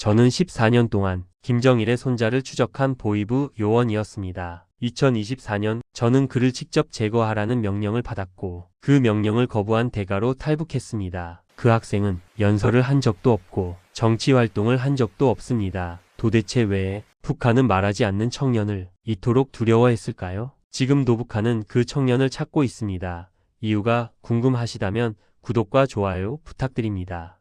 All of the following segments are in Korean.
저는 14년 동안 김정일의 손자를 추적한 보위부 요원이었습니다. 2024년 저는 그를 직접 제거하라는 명령을 받았고 그 명령을 거부한 대가로 탈북했습니다. 그 학생은 연설을 한 적도 없고 정치 활동을 한 적도 없습니다. 도대체 왜 북한은 말하지 않는 청년을 이토록 두려워했을까요? 지금도 북한은 그 청년을 찾고 있습니다. 이유가 궁금하시다면 구독과 좋아요 부탁드립니다.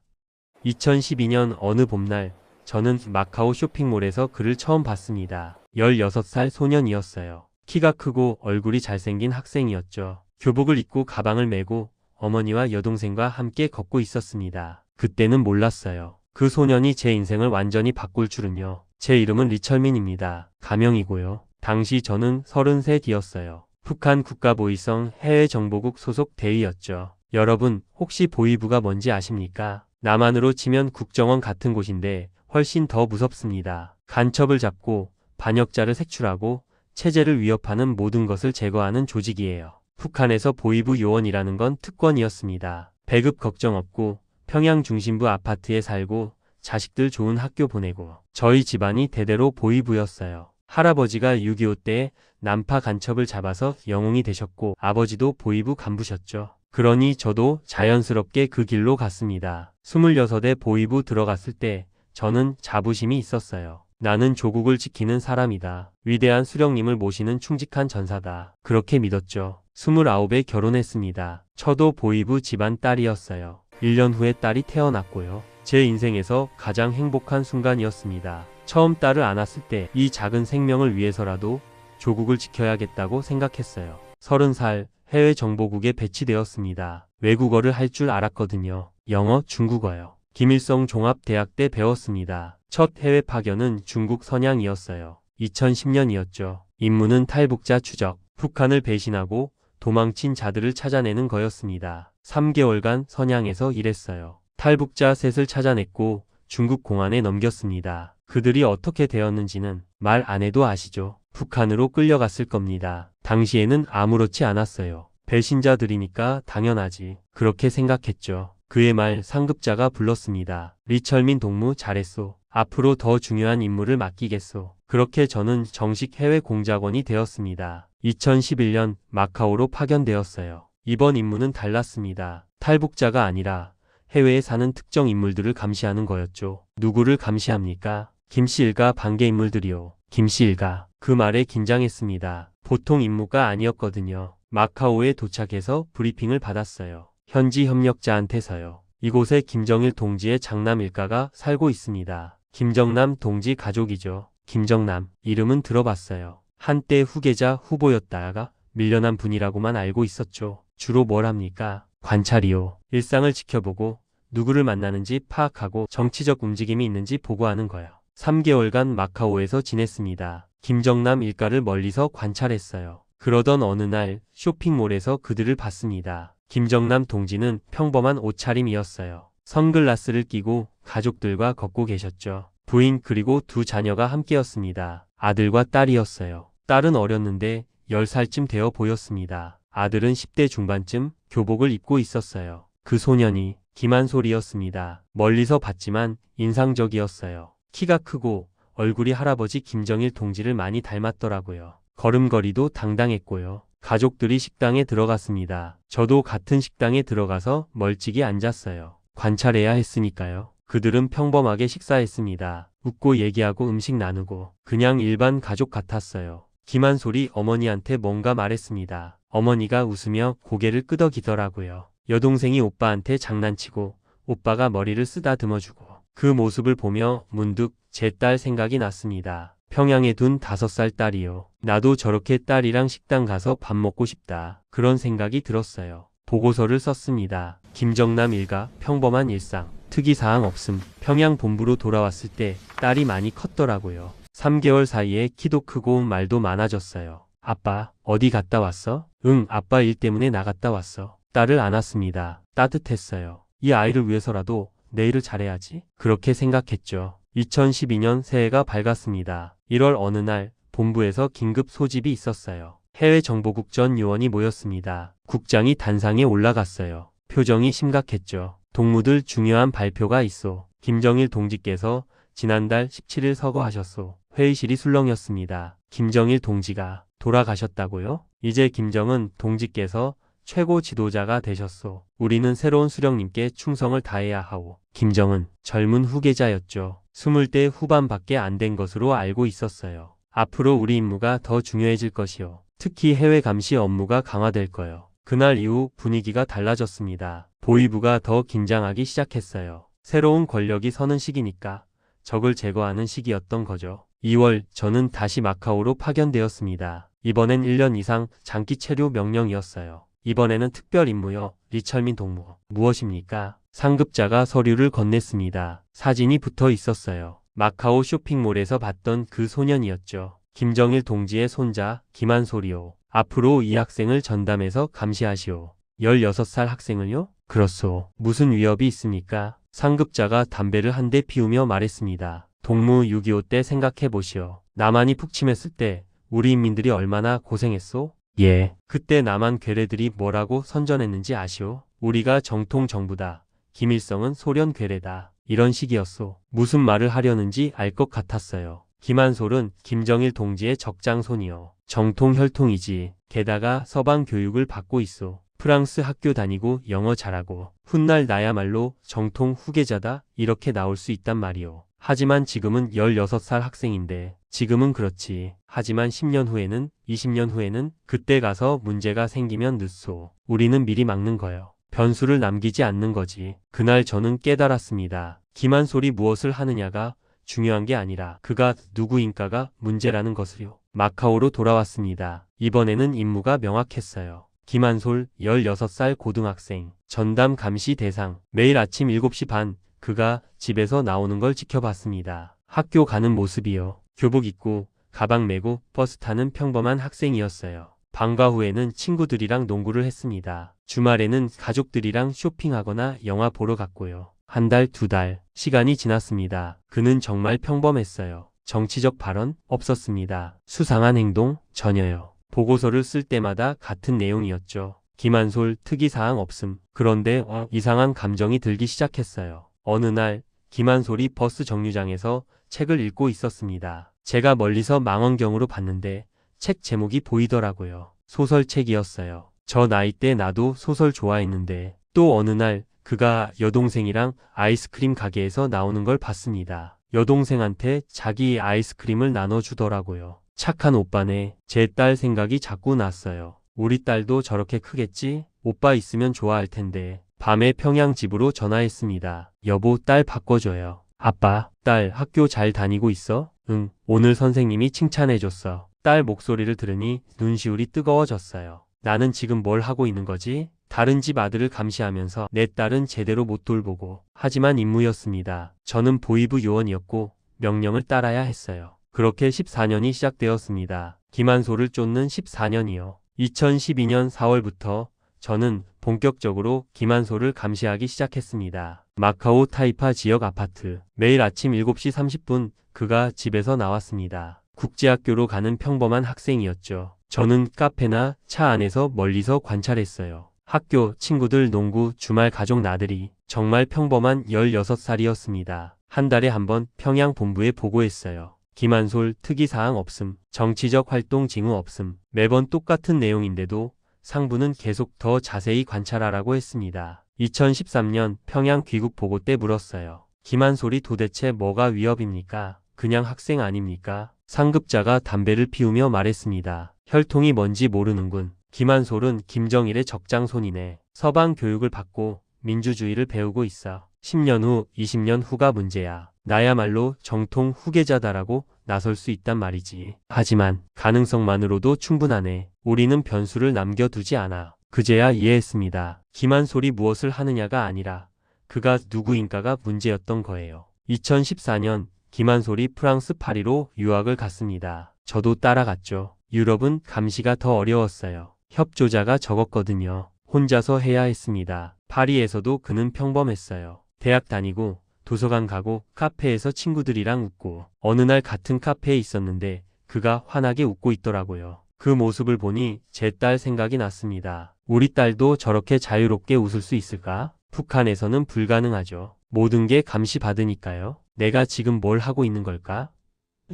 2012년 어느 봄날 저는 마카오 쇼핑몰에서 그를 처음 봤습니다. 16살 소년이었어요. 키가 크고 얼굴이 잘생긴 학생이었죠. 교복을 입고 가방을 메고 어머니와 여동생과 함께 걷고 있었습니다. 그때는 몰랐어요. 그 소년이 제 인생을 완전히 바꿀 줄은요. 제 이름은 리철민입니다. 가명이고요. 당시 저는 33이었어요. 북한 국가보위성 해외정보국 소속 대위였죠. 여러분 혹시 보위부가 뭔지 아십니까? 남한으로 치면 국정원 같은 곳인데 훨씬 더 무섭습니다. 간첩을 잡고 반역자를 색출하고 체제를 위협하는 모든 것을 제거하는 조직이에요. 북한에서 보위부 요원이라는 건 특권이었습니다. 배급 걱정 없고 평양 중심부 아파트에 살고 자식들 좋은 학교 보내고 저희 집안이 대대로 보위부였어요. 할아버지가 6.25 때 남파 간첩을 잡아서 영웅이 되셨고 아버지도 보위부 간부셨죠. 그러니 저도 자연스럽게 그 길로 갔습니다. 26에 보위부 들어갔을 때 저는 자부심이 있었어요. 나는 조국을 지키는 사람이다. 위대한 수령님을 모시는 충직한 전사다. 그렇게 믿었죠. 29에 결혼했습니다. 저도 보위부 집안 딸이었어요. 1년 후에 딸이 태어났고요. 제 인생에서 가장 행복한 순간이었습니다. 처음 딸을 안았을 때 이 작은 생명을 위해서라도 조국을 지켜야겠다고 생각했어요. 30살 해외정보국에 배치되었습니다. 외국어를 할 줄 알았거든요. 영어, 중국어요. 김일성 종합대학 때 배웠습니다. 첫 해외 파견은 중국 선양이었어요. 2010년이었죠. 임무는 탈북자 추적, 북한을 배신하고 도망친 자들을 찾아내는 거였습니다. 3개월간 선양에서 일했어요. 탈북자 셋을 찾아냈고 중국 공안에 넘겼습니다. 그들이 어떻게 되었는지는 말 안 해도 아시죠? 북한으로 끌려갔을 겁니다. 당시에는 아무렇지 않았어요. 배신자들이니까 당연하지. 그렇게 생각했죠. 그의 말 상급자가 불렀습니다. 리철민 동무 잘했소. 앞으로 더 중요한 임무를 맡기겠소. 그렇게 저는 정식 해외 공작원이 되었습니다. 2011년 마카오로 파견되었어요. 이번 임무는 달랐습니다. 탈북자가 아니라 해외에 사는 특정 인물들을 감시하는 거였죠. 누구를 감시합니까? 김씨 일가 반개 인물들이요. 김씨 일가. 그 말에 긴장했습니다. 보통 임무가 아니었거든요. 마카오에 도착해서 브리핑을 받았어요. 현지 협력자한테서요. 이곳에 김정일 동지의 장남 일가가 살고 있습니다. 김정남 동지 가족이죠. 김정남. 이름은 들어봤어요. 한때 후계자 후보였다가 밀려난 분이라고만 알고 있었죠. 주로 뭘 합니까? 관찰이요. 일상을 지켜보고 누구를 만나는지 파악하고 정치적 움직임이 있는지 보고하는 거요. 3개월간 마카오에서 지냈습니다. 김정남 일가를 멀리서 관찰했어요. 그러던 어느 날 쇼핑몰에서 그들을 봤습니다. 김정남 동지는 평범한 옷차림이었어요. 선글라스를 끼고 가족들과 걷고 계셨죠. 부인 그리고 두 자녀가 함께였습니다. 아들과 딸이었어요. 딸은 어렸는데 10살쯤 되어 보였습니다. 아들은 10대 중반쯤 교복을 입고 있었어요. 그 소년이 김한솔이었습니다. 멀리서 봤지만 인상적이었어요. 키가 크고 얼굴이 할아버지 김정일 동지를 많이 닮았더라고요. 걸음걸이도 당당했고요. 가족들이 식당에 들어갔습니다. 저도 같은 식당에 들어가서 멀찍이 앉았어요. 관찰해야 했으니까요. 그들은 평범하게 식사했습니다. 웃고 얘기하고 음식 나누고 그냥 일반 가족 같았어요. 김한솔이 어머니한테 뭔가 말했습니다. 어머니가 웃으며 고개를 끄덕이더라고요. 여동생이 오빠한테 장난치고 오빠가 머리를 쓰다듬어주고 그 모습을 보며 문득 제 딸 생각이 났습니다. 평양에 둔 5살 딸이요. 나도 저렇게 딸이랑 식당 가서 밥 먹고 싶다. 그런 생각이 들었어요. 보고서를 썼습니다. 김정남 일가 평범한 일상. 특이사항 없음. 평양 본부로 돌아왔을 때 딸이 많이 컸더라고요. 3개월 사이에 키도 크고 말도 많아졌어요. 아빠, 어디 갔다 왔어? 응, 아빠 일 때문에 나갔다 왔어. 딸을 안았습니다. 따뜻했어요. 이 아이를 위해서라도 내일을 잘해야지. 그렇게 생각했죠. 2012년 새해가 밝았습니다. 1월 어느 날 본부에서 긴급 소집이 있었어요. 해외 정보국 전 요원이 모였습니다. 국장이 단상에 올라갔어요. 표정이 심각했죠. 동무들 중요한 발표가 있어. 김정일 동지께서 지난달 17일 서거하셨소. 회의실이 술렁이었습니다. 김정일 동지가 돌아가셨다고요? 이제 김정은 동지께서 최고 지도자가 되셨소. 우리는 새로운 수령님께 충성을 다해야 하오. 김정은 젊은 후계자였죠. 20대 후반밖에 안 된 것으로 알고 있었어요. 앞으로 우리 임무가 더 중요해질 것이요. 특히 해외 감시 업무가 강화될 거요. 그날 이후 분위기가 달라졌습니다. 보위부가 더 긴장하기 시작했어요. 새로운 권력이 서는 시기니까 적을 제거하는 시기였던 거죠. 2월 저는 다시 마카오로 파견되었습니다. 이번엔 1년 이상 장기 체류 명령이었어요. 이번에는 특별 임무요. 리철민 동무. 무엇입니까? 상급자가 서류를 건넸습니다. 사진이 붙어 있었어요. 마카오 쇼핑몰에서 봤던 그 소년이었죠. 김정일 동지의 손자 김한솔이요. 앞으로 이 학생을 전담해서 감시하시오. 16살 학생을요? 그렇소. 무슨 위협이 있습니까? 상급자가 담배를 한 대 피우며 말했습니다. 동무 6.25 때 생각해보시오. 남한이 푹침했을 때 우리 인민들이 얼마나 고생했소? 예. 그때 남한 괴뢰들이 뭐라고 선전했는지 아시오? 우리가 정통 정부다. 김일성은 소련 괴뢰다. 이런 식이었소. 무슨 말을 하려는지 알 것 같았어요. 김한솔은 김정일 동지의 적장손이요. 정통 혈통이지. 게다가 서방 교육을 받고 있소. 프랑스 학교 다니고 영어 잘하고 훗날 나야말로 정통 후계자다 이렇게 나올 수 있단 말이오. 하지만 지금은 16살 학생인데 지금은 그렇지. 하지만 10년 후에는 20년 후에는 그때 가서 문제가 생기면 늦소. 우리는 미리 막는 거요. 변수를 남기지 않는 거지. 그날 저는 깨달았습니다. 김한솔이 무엇을 하느냐가 중요한 게 아니라 그가 누구인가가 문제라는 것을요. 마카오로 돌아왔습니다. 이번에는 임무가 명확했어요. 김한솔 16살 고등학생 전담 감시 대상. 매일 아침 7시 반 그가 집에서 나오는 걸 지켜봤습니다. 학교 가는 모습이요. 교복 입고 가방 메고 버스 타는 평범한 학생이었어요. 방과 후에는 친구들이랑 농구를 했습니다. 주말에는 가족들이랑 쇼핑하거나 영화 보러 갔고요. 한 달, 2달 시간이 지났습니다. 그는 정말 평범했어요. 정치적 발언 없었습니다. 수상한 행동 전혀요. 보고서를 쓸 때마다 같은 내용이었죠. 김한솔 특이사항 없음. 그런데 이상한 감정이 들기 시작했어요. 어느 날 김한솔이 버스 정류장에서 책을 읽고 있었습니다. 제가 멀리서 망원경으로 봤는데 책 제목이 보이더라고요. 소설책이었어요. 저 나이 때 나도 소설 좋아했는데 또 어느 날 그가 여동생이랑 아이스크림 가게에서 나오는 걸 봤습니다. 여동생한테 자기 아이스크림을 나눠주더라고요. 착한 오빠네. 제 딸 생각이 자꾸 났어요. 우리 딸도 저렇게 크겠지? 오빠 있으면 좋아할 텐데. 밤에 평양 집으로 전화했습니다. 여보, 딸 바꿔줘요. 아빠, 딸 학교 잘 다니고 있어? 응, 오늘 선생님이 칭찬해줬어. 딸 목소리를 들으니 눈시울이 뜨거워졌어요. 나는 지금 뭘 하고 있는 거지? 다른 집 아들을 감시하면서 내 딸은 제대로 못 돌보고. 하지만 임무였습니다. 저는 보위부 요원이었고 명령을 따라야 했어요. 그렇게 14년이 시작되었습니다. 김한솔을 쫓는 14년이요. 2012년 4월부터 저는 본격적으로 김한솔을 감시하기 시작했습니다. 마카오 타이파 지역 아파트. 매일 아침 7시 30분 그가 집에서 나왔습니다. 국제학교로 가는 평범한 학생이었죠. 저는 카페나 차 안에서 멀리서 관찰했어요. 학교, 친구들, 농구, 주말 가족 나들이. 정말 평범한 16살이었습니다. 한 달에 한 번 평양 본부에 보고했어요. 김한솔 특이사항 없음. 정치적 활동 징후 없음. 매번 똑같은 내용인데도 상부는 계속 더 자세히 관찰하라고 했습니다. 2013년 평양 귀국 보고 때 물었어요. 김한솔이 도대체 뭐가 위협입니까? 그냥 학생 아닙니까? 상급자가 담배를 피우며 말했습니다. 혈통이 뭔지 모르는군. 김한솔은 김정일의 적장손이네. 서방 교육을 받고 민주주의를 배우고 있어. 10년 후, 20년 후가 문제야. 나야말로 정통 후계자다라고 나설 수 있단 말이지. 하지만 가능성만으로도 충분하네. 우리는 변수를 남겨두지 않아. 그제야 이해했습니다. 김한솔이 무엇을 하느냐가 아니라 그가 누구인가가 문제였던 거예요. 2014년 김한솔이 프랑스 파리로 유학을 갔습니다. 저도 따라갔죠. 유럽은 감시가 더 어려웠어요. 협조자가 적었거든요. 혼자서 해야 했습니다. 파리에서도 그는 평범했어요. 대학 다니고 도서관 가고 카페에서 친구들이랑 웃고. 어느 날 같은 카페에 있었는데 그가 환하게 웃고 있더라고요. 그 모습을 보니 제 딸 생각이 났습니다. 우리 딸도 저렇게 자유롭게 웃을 수 있을까? 북한에서는 불가능하죠. 모든 게 감시받으니까요. 내가 지금 뭘 하고 있는 걸까?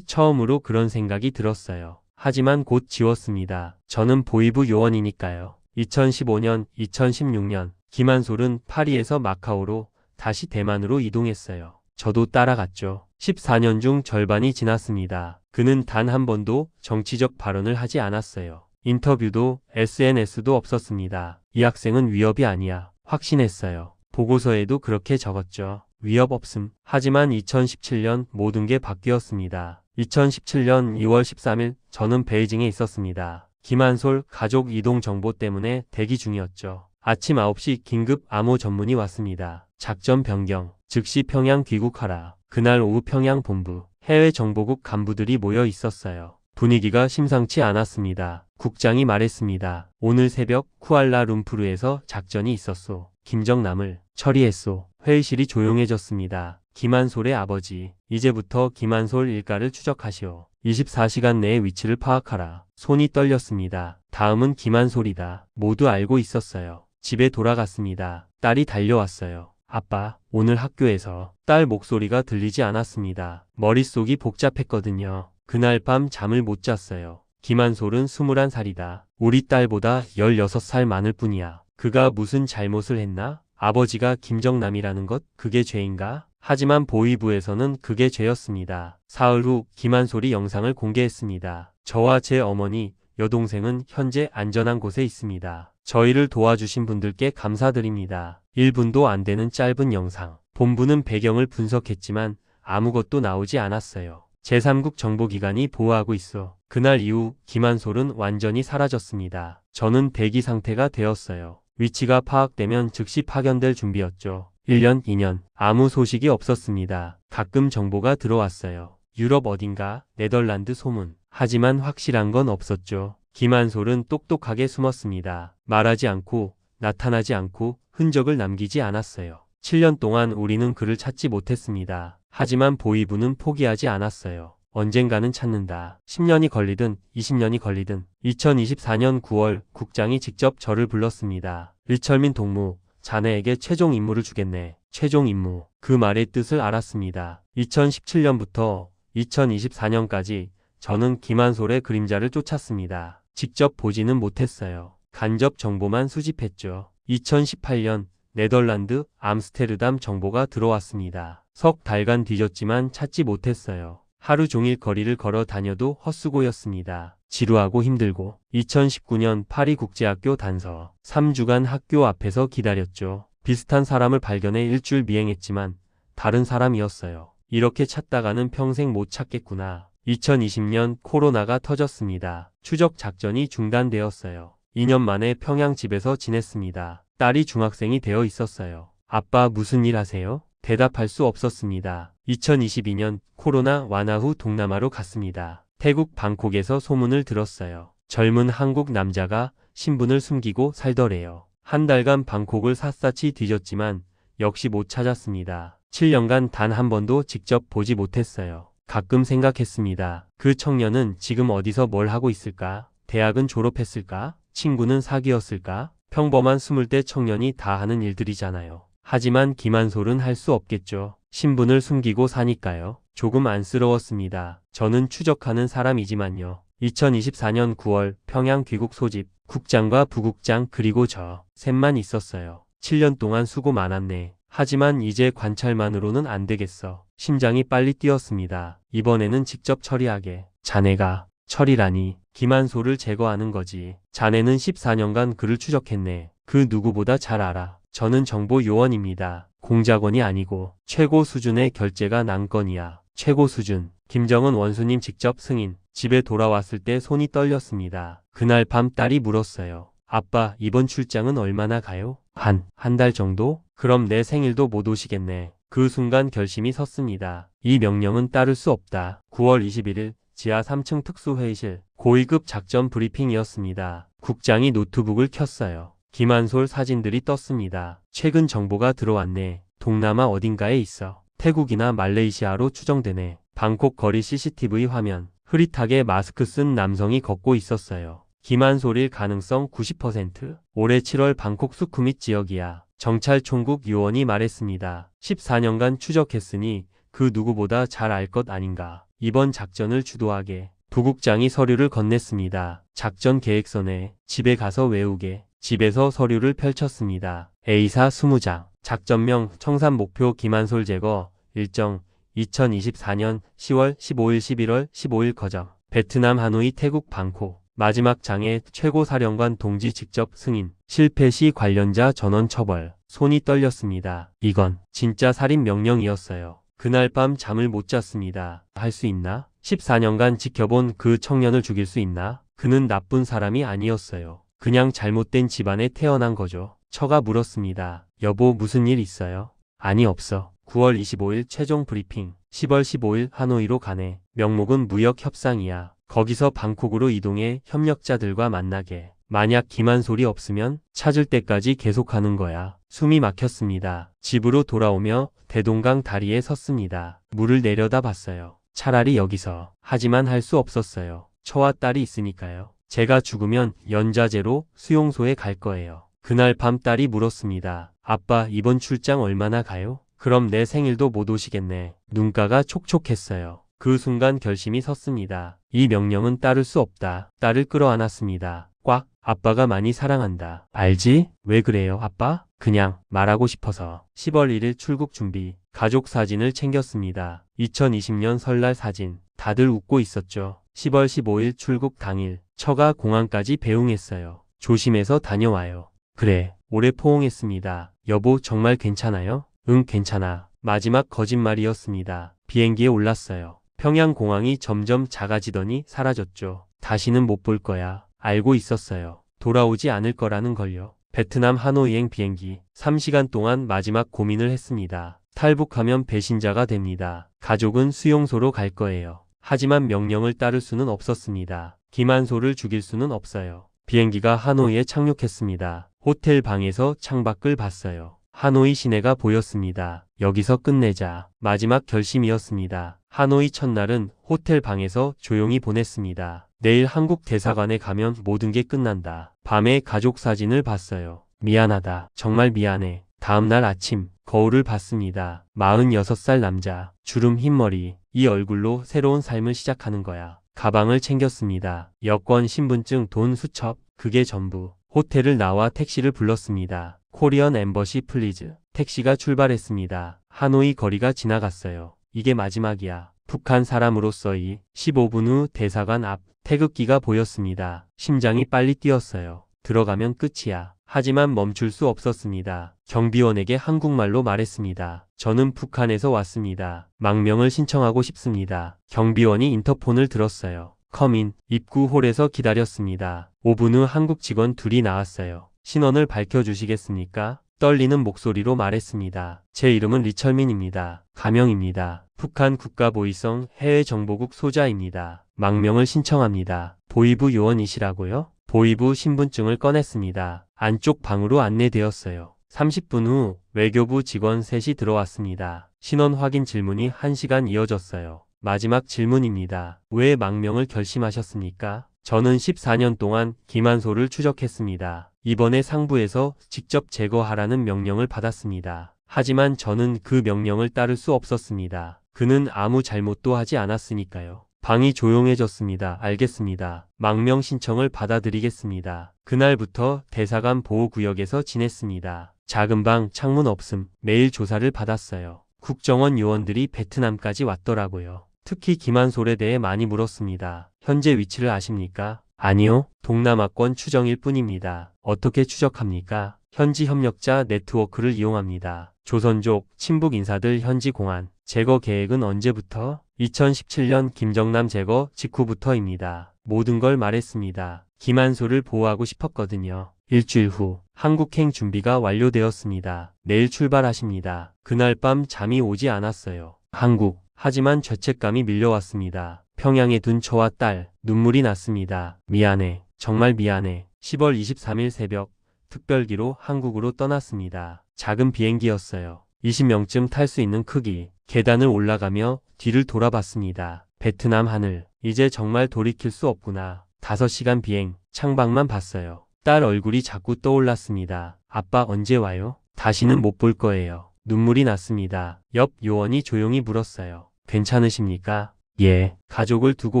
처음으로 그런 생각이 들었어요. 하지만 곧 지웠습니다. 저는 보이부 요원이니까요. 2015년, 2016년 김한솔은 파리에서 마카오로 다시 대만으로 이동했어요. 저도 따라갔죠. 14년 중 절반이 지났습니다. 그는 단 한 번도 정치적 발언을 하지 않았어요. 인터뷰도 SNS도 없었습니다. 이 학생은 위협이 아니야. 확신했어요. 보고서에도 그렇게 적었죠. 위협 없음. 하지만 2017년 모든 게 바뀌었습니다. 2017년 2월 13일 저는 베이징에 있었습니다. 김한솔 가족 이동 정보 때문에 대기 중이었죠. 아침 9시 긴급 암호 전문이 왔습니다. 작전 변경, 즉시 평양 귀국하라. 그날 오후 평양 본부, 해외 정보국 간부들이 모여 있었어요. 분위기가 심상치 않았습니다. 국장이 말했습니다. 오늘 새벽 쿠알라룸푸르에서 작전이 있었소. 김정남을 처리했소. 회의실이 조용해졌습니다. 김한솔의 아버지, 이제부터 김한솔 일가를 추적하시오. 24시간 내에 위치를 파악하라. 손이 떨렸습니다. 다음은 김한솔이다. 모두 알고 있었어요. 집에 돌아갔습니다. 딸이 달려왔어요. 아빠, 오늘 학교에서 딸 목소리가 들리지 않았습니다. 머릿속이 복잡했거든요. 그날 밤 잠을 못 잤어요. 김한솔은 21살이다. 우리 딸보다 16살 많을 뿐이야. 그가 무슨 잘못을 했나? 아버지가 김정남이라는 것, 그게 죄인가? 하지만 보위부에서는 그게 죄였습니다. 사흘 후 김한솔이 영상을 공개했습니다. 저와 제 어머니, 여동생은 현재 안전한 곳에 있습니다. 저희를 도와주신 분들께 감사드립니다. 1분도 안 되는 짧은 영상. 본부는 배경을 분석했지만 아무것도 나오지 않았어요. 제3국 정보기관이 보호하고 있어. 그날 이후 김한솔은 완전히 사라졌습니다. 저는 대기 상태가 되었어요. 위치가 파악되면 즉시 파견될 준비였죠. 1년, 2년 아무 소식이 없었습니다. 가끔 정보가 들어왔어요. 유럽 어딘가, 네덜란드 소문. 하지만 확실한 건 없었죠. 김한솔은 똑똑하게 숨었습니다. 말하지 않고 나타나지 않고 흔적을 남기지 않았어요. 7년 동안 우리는 그를 찾지 못했습니다. 하지만 보위부는 포기하지 않았어요. 언젠가는 찾는다. 10년이 걸리든 20년이 걸리든 2024년 9월 국장이 직접 저를 불렀습니다. 리철민 동무, 자네에게 최종 임무를 주겠네. 최종 임무. 그 말의 뜻을 알았습니다. 2017년부터 2024년까지 저는 김한솔의 그림자를 쫓았습니다. 직접 보지는 못했어요. 간접 정보만 수집했죠. 2018년 네덜란드 암스테르담 정보가 들어왔습니다. 석 달간 뒤졌지만 찾지 못했어요. 하루 종일 거리를 걸어 다녀도 헛수고였습니다. 지루하고 힘들고. 2019년 파리국제학교 단서. 3주간 학교 앞에서 기다렸죠. 비슷한 사람을 발견해 일주일 미행했지만 다른 사람이었어요. 이렇게 찾다가는 평생 못 찾겠구나. 2020년 코로나가 터졌습니다. 추적 작전이 중단되었어요. 2년 만에 평양 집에서 지냈습니다. 딸이 중학생이 되어 있었어요. 아빠 무슨 일 하세요? 대답할 수 없었습니다. 2022년 코로나 완화 후 동남아로 갔습니다. 태국 방콕에서 소문을 들었어요. 젊은 한국 남자가 신분을 숨기고 살더래요. 한 달간 방콕을 샅샅이 뒤졌지만 역시 못 찾았습니다. 7년간 단 한 번도 직접 보지 못했어요. 가끔 생각했습니다. 그 청년은 지금 어디서 뭘 하고 있을까? 대학은 졸업했을까? 친구는 사귀었을까? 평범한 20대 청년이 다 하는 일들이잖아요. 하지만 김한솔은 할 수 없겠죠. 신분을 숨기고 사니까요. 조금 안쓰러웠습니다. 저는 추적하는 사람이지만요. 2024년 9월 평양 귀국 소집, 국장과 부국장 그리고 저 셋만 있었어요. 7년 동안 수고 많았네. 하지만 이제 관찰만으로는 안 되겠어. 심장이 빨리 뛰었습니다. 이번에는 직접 처리하게. 자네가 처리라니. 김한솔을 제거하는 거지. 자네는 14년간 그를 추적했네. 그 누구보다 잘 알아. 저는 정보 요원입니다. 공작원이 아니고 최고 수준의 결제가 난 건이야. 최고 수준. 김정은 원수님 직접 승인. 집에 돌아왔을 때 손이 떨렸습니다. 그날 밤 딸이 물었어요. 아빠, 이번 출장은 얼마나 가요? 한 달 정도? 그럼 내 생일도 못 오시겠네. 그 순간 결심이 섰습니다. 이 명령은 따를 수 없다. 9월 21일 지하 3층 특수회의실. 고위급 작전 브리핑이었습니다. 국장이 노트북을 켰어요. 김한솔 사진들이 떴습니다. 최근 정보가 들어왔네. 동남아 어딘가에 있어. 태국이나 말레이시아로 추정되네. 방콕 거리 CCTV 화면. 흐릿하게 마스크 쓴 남성이 걷고 있었어요. 김한솔일 가능성 90%. 올해 7월 방콕 수쿠밋 지역이야. 정찰총국 요원이 말했습니다. 14년간 추적했으니 그 누구보다 잘 알 것 아닌가. 이번 작전을 주도하게. 부국장이 서류를 건넸습니다. 작전 계획서네. 집에 가서 외우게. 집에서 서류를 펼쳤습니다. A사 20장. 작전명 청산 목표 김한솔 제거. 일정 2024년 10월 15일 11월 15일 거정. 베트남 하노이 태국 방콕. 마지막 장에 최고사령관 동지 직접 승인. 실패 시 관련자 전원 처벌. 손이 떨렸습니다. 이건 진짜 살인 명령이었어요. 그날 밤 잠을 못 잤습니다. 할 수 있나? 14년간 지켜본 그 청년을 죽일 수 있나? 그는 나쁜 사람이 아니었어요. 그냥 잘못된 집안에 태어난 거죠. 처가 물었습니다. 여보 무슨 일 있어요? 아니 없어. 9월 25일 최종 브리핑. 10월 15일 하노이로 가네. 명목은 무역 협상이야. 거기서 방콕으로 이동해 협력자들과 만나게. 만약 김한솔이 없으면 찾을 때까지 계속하는 거야. 숨이 막혔습니다. 집으로 돌아오며 대동강 다리에 섰습니다. 물을 내려다 봤어요. 차라리 여기서. 하지만 할 수 없었어요. 처와 딸이 있으니까요. 제가 죽으면 연좌제로 수용소에 갈 거예요. 그날 밤 딸이 물었습니다. 아빠 이번 출장 얼마나 가요? 그럼 내 생일도 못 오시겠네. 눈가가 촉촉했어요. 그 순간 결심이 섰습니다. 이 명령은 따를 수 없다. 딸을 끌어안았습니다. 꽉. 아빠가 많이 사랑한다. 알지? 왜 그래요, 아빠? 그냥 말하고 싶어서. 10월 1일 출국 준비. 가족 사진을 챙겼습니다. 2020년 설날 사진. 다들 웃고 있었죠. 10월 15일 출국 당일. 처가 공항까지 배웅했어요. 조심해서 다녀와요. 그래. 오래 포옹했습니다. 여보 정말 괜찮아요? 응 괜찮아. 마지막 거짓말이었습니다. 비행기에 올랐어요. 평양공항이 점점 작아지더니 사라졌죠. 다시는 못 볼 거야. 알고 있었어요. 돌아오지 않을 거라는 걸요. 베트남 하노이행 비행기. 3시간 동안 마지막 고민을 했습니다. 탈북하면 배신자가 됩니다. 가족은 수용소로 갈 거예요. 하지만 명령을 따를 수는 없었습니다. 김한솔을 죽일 수는 없어요. 비행기가 하노이에 착륙했습니다. 호텔 방에서 창밖을 봤어요. 하노이 시내가 보였습니다. 여기서 끝내자. 마지막 결심이었습니다. 하노이 첫날은 호텔 방에서 조용히 보냈습니다. 내일 한국 대사관에 가면 모든 게 끝난다. 밤에 가족 사진을 봤어요. 미안하다. 정말 미안해. 다음날 아침 거울을 봤습니다. 46살 남자. 주름 흰 머리. 이 얼굴로 새로운 삶을 시작하는 거야. 가방을 챙겼습니다. 여권, 신분증, 돈 수첩. 그게 전부. 호텔을 나와 택시를 불렀습니다. 코리안 엠버시 플리즈. 택시가 출발했습니다. 하노이 거리가 지나갔어요. 이게 마지막이야. 북한 사람으로서 이 15분 후 대사관 앞 태극기가 보였습니다. 심장이 빨리 뛰었어요. 들어가면 끝이야. 하지만 멈출 수 없었습니다. 경비원에게 한국말로 말했습니다. 저는 북한에서 왔습니다. 망명을 신청하고 싶습니다. 경비원이 인터폰을 들었어요. 컴인. 입구 홀에서 기다렸습니다. 5분 후 한국 직원 둘이 나왔어요. 신원을 밝혀주시겠습니까? 떨리는 목소리로 말했습니다. 제 이름은 리철민입니다. 가명입니다. 북한 국가보위성 해외정보국 소자입니다. 망명을 신청합니다. 보위부 요원이시라고요? 보위부 신분증을 꺼냈습니다. 안쪽 방으로 안내되었어요. 30분 후 외교부 직원 셋이 들어왔습니다. 신원 확인 질문이 1시간 이어졌어요. 마지막 질문입니다. 왜 망명을 결심하셨습니까? 저는 14년 동안 김한솔을 추적했습니다. 이번에 상부에서 직접 제거하라는 명령을 받았습니다. 하지만 저는 그 명령을 따를 수 없었습니다. 그는 아무 잘못도 하지 않았으니까요. 방이 조용해졌습니다. 알겠습니다. 망명 신청을 받아들이겠습니다. 그날부터 대사관 보호구역에서 지냈습니다. 작은 방, 창문 없음. 매일 조사를 받았어요. 국정원 요원들이 베트남까지 왔더라고요. 특히 김한솔에 대해 많이 물었습니다. 현재 위치를 아십니까? 아니요. 동남아권 추정일 뿐입니다. 어떻게 추적합니까? 현지 협력자 네트워크를 이용합니다. 조선족, 친북 인사들 현지 공안. 제거 계획은 언제부터? 2017년 김정남 제거 직후부터입니다. 모든 걸 말했습니다. 김한솔을 보호하고 싶었거든요. 일주일 후 한국행 준비가 완료되었습니다. 내일 출발하십니다. 그날 밤 잠이 오지 않았어요. 한국. 하지만 죄책감이 밀려왔습니다. 평양에 둔 저와 딸. 눈물이 났습니다. 미안해. 정말 미안해. 10월 23일 새벽 특별기로 한국으로 떠났습니다. 작은 비행기였어요. 20명쯤 탈 수 있는 크기. 계단을 올라가며 뒤를 돌아봤습니다. 베트남 하늘. 이제 정말 돌이킬 수 없구나. 5시간 비행. 창밖만 봤어요. 딸 얼굴이 자꾸 떠올랐습니다. 아빠 언제 와요? 다시는 못 볼 거예요. 눈물이 났습니다. 옆 요원이 조용히 물었어요. 괜찮으십니까? 예, 가족을 두고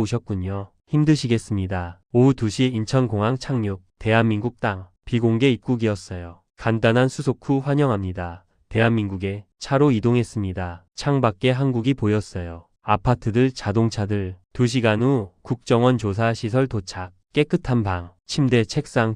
오셨군요. 힘드시겠습니다. 오후 2시 인천공항 착륙, 대한민국 땅, 비공개 입국이었어요. 간단한 수속 후 환영합니다. 대한민국에 차로 이동했습니다. 창밖에 한국이 보였어요. 아파트들, 자동차들. 2시간 후 국정원 조사 시설 도착. 깨끗한 방, 침대, 책상,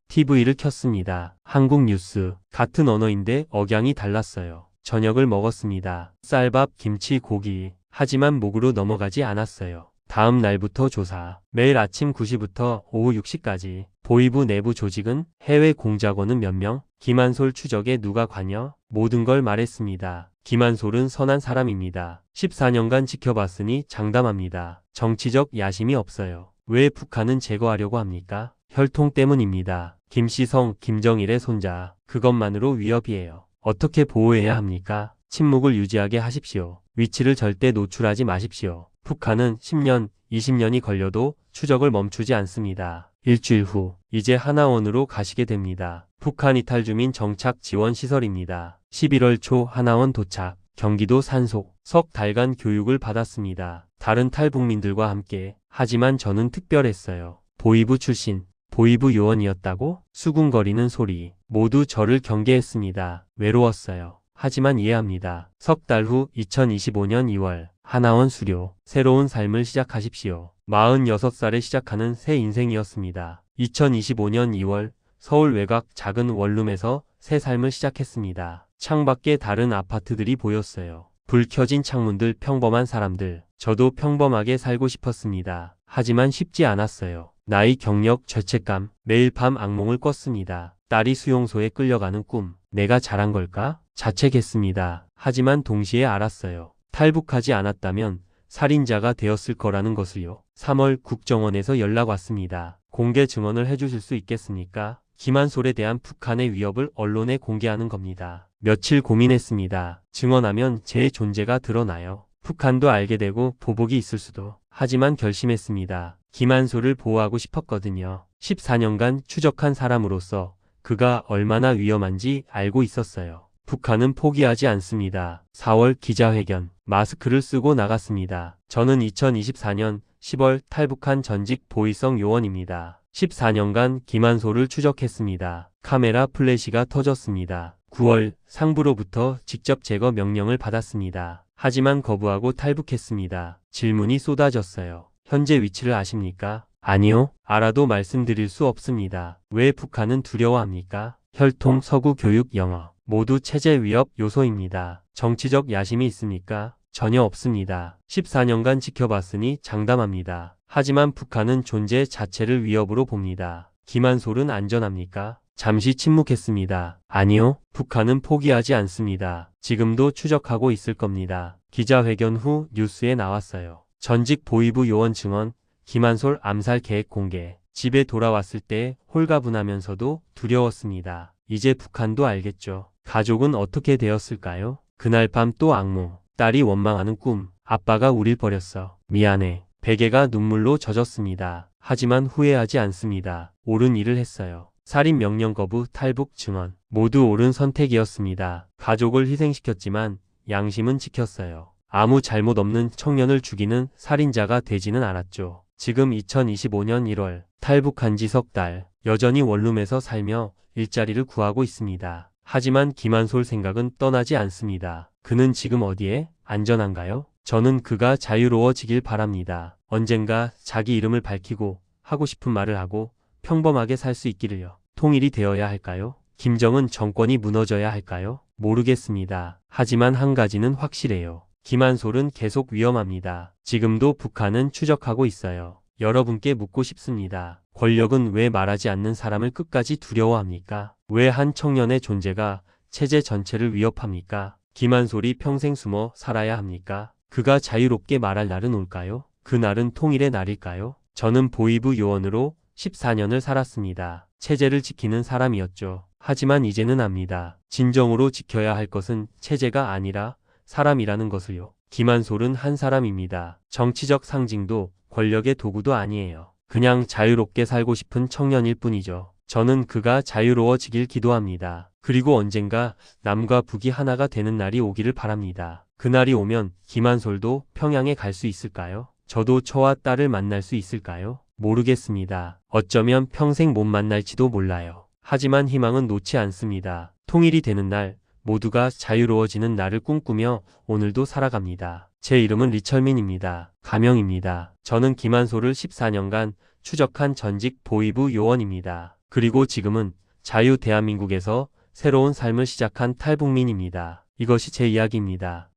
TV를 켰습니다. 한국 뉴스. 같은 언어인데 억양이 달랐어요. 저녁을 먹었습니다. 쌀밥, 김치, 고기. 하지만 목으로 넘어가지 않았어요. 다음 날부터 조사. 매일 아침 9시부터 오후 6시까지. 보이부 내부 조직은 해외 공작원은 몇 명? 김한솔 추적에 누가 관여? 모든 걸 말했습니다. 김한솔은 선한 사람입니다. 14년간 지켜봤으니 장담합니다. 정치적 야심이 없어요. 왜 북한은 제거하려고 합니까? 혈통 때문입니다. 김시성, 김정일의 손자. 그것만으로 위협이에요. 어떻게 보호해야 합니까? 침묵을 유지하게 하십시오. 위치를 절대 노출하지 마십시오. 북한은 10년, 20년이 걸려도 추적을 멈추지 않습니다. 일주일 후, 이제 하나원으로 가시게 됩니다. 북한 이탈 주민 정착 지원 시설입니다. 11월 초 하나원 도착, 경기도 산속, 석 달간 교육을 받았습니다. 다른 탈북민들과 함께. 하지만 저는 특별했어요. 보이부 출신, 보이부 요원이었다고? 수군거리는 소리. 모두 저를 경계했습니다. 외로웠어요. 하지만 이해합니다. 석 달 후 2025년 2월 하나원 수료. 새로운 삶을 시작하십시오. 46살에 시작하는 새 인생이었습니다. 2025년 2월 서울 외곽 작은 원룸에서 새 삶을 시작했습니다. 창밖에 다른 아파트들이 보였어요. 불 켜진 창문들, 평범한 사람들. 저도 평범하게 살고 싶었습니다. 하지만 쉽지 않았어요. 나이, 경력, 죄책감. 매일 밤 악몽을 꿨습니다. 딸이 수용소에 끌려가는 꿈. 내가 잘한 걸까? 자책했습니다. 하지만 동시에 알았어요. 탈북하지 않았다면 살인자가 되었을 거라는 것을요. 3월 국정원에서 연락 왔습니다. 공개 증언을 해주실 수 있겠습니까? 김한솔에 대한 북한의 위협을 언론에 공개하는 겁니다. 며칠 고민했습니다. 증언하면 제 존재가 드러나요. 북한도 알게 되고 보복이 있을 수도. 하지만 결심했습니다. 김한솔을 보호하고 싶었거든요. 14년간 추적한 사람으로서 그가 얼마나 위험한지 알고 있었어요. 북한은 포기하지 않습니다. 4월 기자회견. 마스크를 쓰고 나갔습니다. 저는 2024년 10월 탈북한 전직 보위성 요원입니다. 14년간 김한솔을 추적했습니다. 카메라 플래시가 터졌습니다. 9월 상부로부터 직접 제거 명령을 받았습니다. 하지만 거부하고 탈북했습니다. 질문이 쏟아졌어요. 현재 위치를 아십니까? 아니요. 알아도 말씀드릴 수 없습니다. 왜 북한은 두려워합니까? 혈통, 서구 교육, 영어. 모두 체제 위협 요소입니다. 정치적 야심이 있습니까? 전혀 없습니다. 14년간 지켜봤으니 장담합니다. 하지만 북한은 존재 자체를 위협으로 봅니다. 김한솔은 안전합니까? 잠시 침묵했습니다. 아니요. 북한은 포기하지 않습니다. 지금도 추적하고 있을 겁니다. 기자회견 후 뉴스에 나왔어요. 전직 보위부 요원 증언, 김한솔 암살 계획 공개. 집에 돌아왔을 때 홀가분하면서도 두려웠습니다. 이제 북한도 알겠죠. 가족은 어떻게 되었을까요? 그날 밤 또 악몽. 딸이 원망하는 꿈. 아빠가 우릴 버렸어. 미안해. 베개가 눈물로 젖었습니다. 하지만 후회하지 않습니다. 옳은 일을 했어요. 살인 명령 거부, 탈북 증언. 모두 옳은 선택이었습니다. 가족을 희생시켰지만 양심은 지켰어요. 아무 잘못 없는 청년을 죽이는 살인자가 되지는 않았죠. 지금 2025년 1월 탈북한 지 석 달. 여전히 원룸에서 살며 일자리를 구하고 있습니다. 하지만 김한솔 생각은 떠나지 않습니다. 그는 지금 어디에? 안전한가요? 저는 그가 자유로워지길 바랍니다. 언젠가 자기 이름을 밝히고 하고 싶은 말을 하고 평범하게 살 수 있기를요. 통일이 되어야 할까요? 김정은 정권이 무너져야 할까요? 모르겠습니다. 하지만 한 가지는 확실해요. 김한솔은 계속 위험합니다. 지금도 북한은 추적하고 있어요. 여러분께 묻고 싶습니다. 권력은 왜 말하지 않는 사람을 끝까지 두려워합니까? 왜 한 청년의 존재가 체제 전체를 위협합니까? 김한솔이 평생 숨어 살아야 합니까? 그가 자유롭게 말할 날은 올까요? 그 날은 통일의 날일까요? 저는 보위부 요원으로 14년을 살았습니다. 체제를 지키는 사람이었죠. 하지만 이제는 압니다. 진정으로 지켜야 할 것은 체제가 아니라 사람이라는 것을요. 김한솔은 한 사람입니다. 정치적 상징도 권력의 도구도 아니에요. 그냥 자유롭게 살고 싶은 청년일 뿐이죠. 저는 그가 자유로워지길 기도합니다. 그리고 언젠가 남과 북이 하나가 되는 날이 오기를 바랍니다. 그날이 오면 김한솔도 평양에 갈 수 있을까요? 저도 저와 딸을 만날 수 있을까요? 모르겠습니다. 어쩌면 평생 못 만날지도 몰라요. 하지만 희망은 놓지 않습니다. 통일이 되는 날, 모두가 자유로워지는 날을 꿈꾸며 오늘도 살아갑니다. 제 이름은 리철민입니다. 가명입니다. 저는 김한솔을 14년간 추적한 전직 보위부 요원입니다. 그리고 지금은 자유 대한민국에서 새로운 삶을 시작한 탈북민입니다. 이것이 제 이야기입니다.